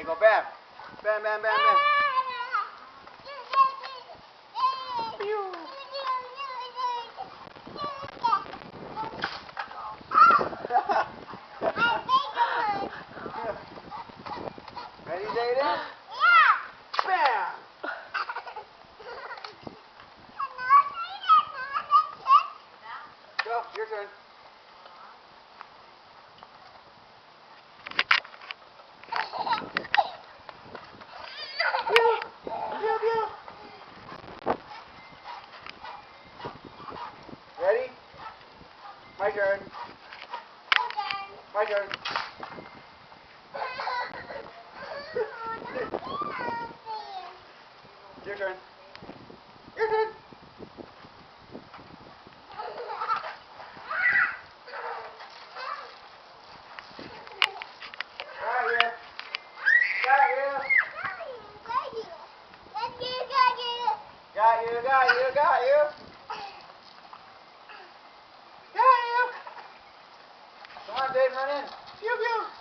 go bam. Bam, bam, bam, bam. Ready, Zayden? Yeah. Bam! Go, your turn. Ready? My turn. My turn. Your turn. Your turn. Got you. Got you. Got you, got you, got you. Got you. Come on, Dave, run in. Pew, pew.